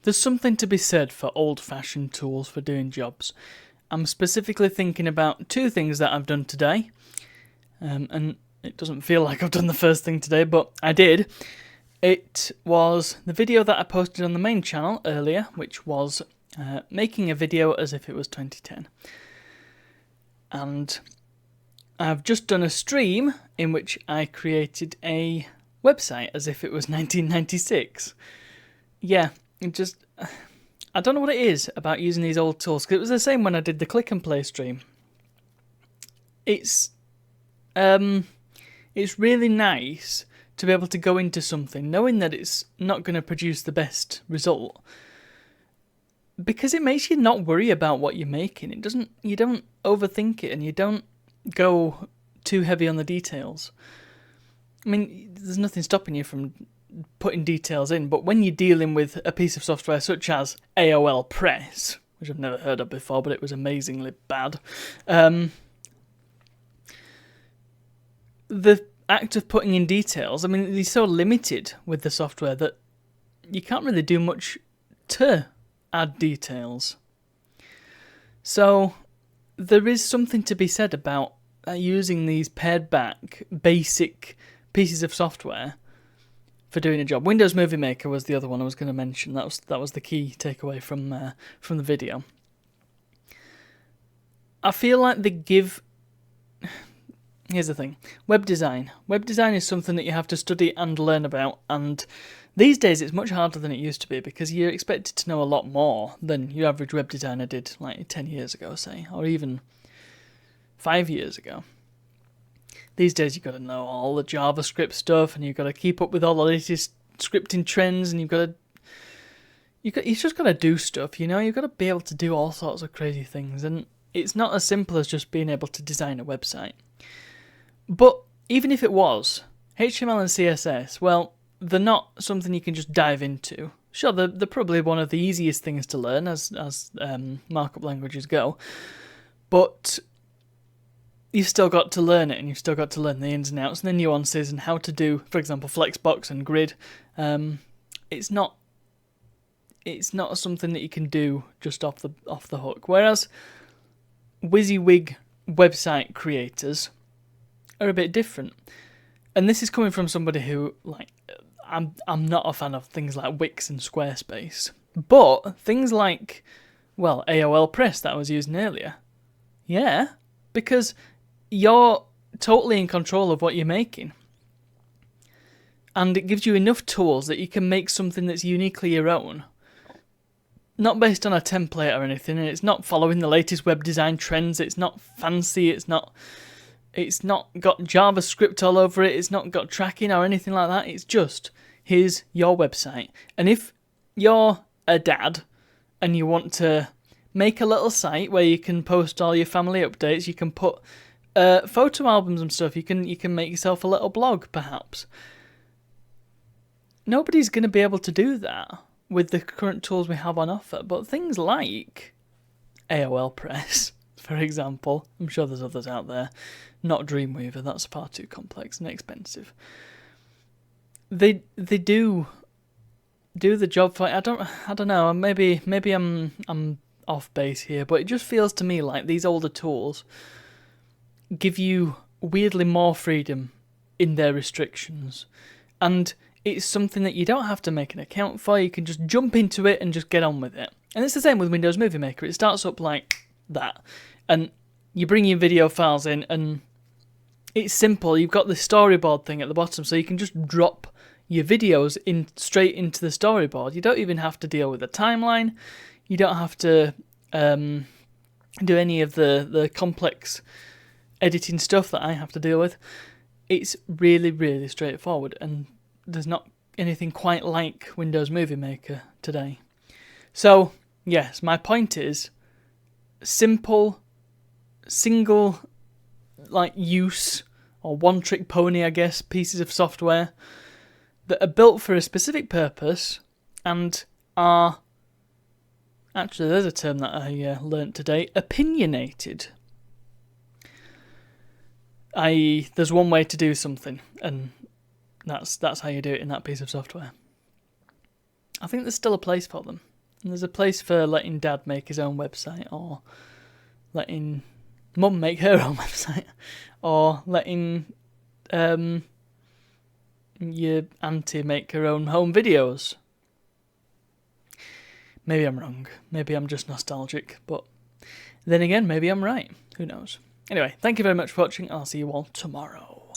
there's something to be said for old-fashioned tools for doing jobs. I'm specifically thinking about two things that I've done today, and it doesn't feel like I've done the first thing today, but I did. It was the video that I posted on the main channel earlier, which was making a video as if it was 2010. And I've just done a stream in which I created a website as if it was 1996. Yeah, I don't know what it is about using these old tools, because it was the same when I did the click and play stream. It's really nice to be able to go into something knowing that it's not going to produce the best result, because it makes you not worry about what you're making. You don't overthink it, and you don't go too heavy on the details. I mean, there's nothing stopping you from putting details in, but when you're dealing with a piece of software such as AOL Press, which I've never heard of before, but it was amazingly bad, the act of putting in details, I mean, they're so limited with the software that you can't really do much to add details. So there is something to be said about using these pared back, basic pieces of software for doing a job. Windows Movie Maker was the other one I was going to mention. That was the key takeaway from the video. I feel like they give... Here's the thing. Web design. Web design is something that you have to study and learn about, and these days it's much harder than it used to be, because you're expected to know a lot more than your average web designer did like 10 years ago, say, or even 5 years ago. These days you've got to know all the JavaScript stuff, and you've got to keep up with all the latest scripting trends, and you've just got to do stuff, you know? You've got to be able to do all sorts of crazy things, and it's not as simple as just being able to design a website. But even if it was, HTML and CSS, well, they're not something you can just dive into. Sure, they're probably one of the easiest things to learn as markup languages go, but you've still got to learn it, and you've still got to learn the ins and outs and the nuances and how to do, for example, flexbox and grid. It's not something that you can do just off the hook. Whereas WYSIWYG website creators are a bit different, and this is coming from somebody who, like, I'm not a fan of things like Wix and Squarespace, but things like, well, AOL Press that I was using earlier, yeah, because you're totally in control of what you're making, and it gives you enough tools that you can make something that's uniquely your own, not based on a template or anything, and it's not following the latest web design trends. It's not fancy, it's not got JavaScript all over it, it's not got tracking or anything like that. It's just, here's your website. And if you're a dad and you want to make a little site where you can post all your family updates, you can put photo albums and stuff, you can make yourself a little blog, perhaps. Nobody's going to be able to do that with the current tools we have on offer, but things like AOL Press, for example, I'm sure there's others out there, not Dreamweaver, that's far too complex and expensive. They do the job for, I don't know, maybe I'm off base here, but it just feels to me like these older tools give you weirdly more freedom in their restrictions, and it's something that you don't have to make an account for. You can just jump into it and just get on with it. And it's the same with Windows Movie Maker. It starts up like that, and you bring your video files in, and it's simple. You've got the storyboard thing at the bottom, so you can just drop your videos in straight into the storyboard. You don't even have to deal with the timeline. You don't have to do any of the complex editing stuff that I have to deal with. It's really, really straightforward, and there's not anything quite like Windows Movie Maker today. So, yes, my point is simple, single, like, use, or one-trick pony, I guess, pieces of software that are built for a specific purpose and are, actually, there's a term that I learnt today, opinionated. I.e., there's one way to do something, and that's how you do it in that piece of software. I think there's still a place for them. And there's a place for letting Dad make his own website, or letting Mum make her own website, or letting your auntie make her own home videos. Maybe I'm wrong. Maybe I'm just nostalgic. But then again, maybe I'm right. Who knows? Anyway, thank you very much for watching. I'll see you all tomorrow.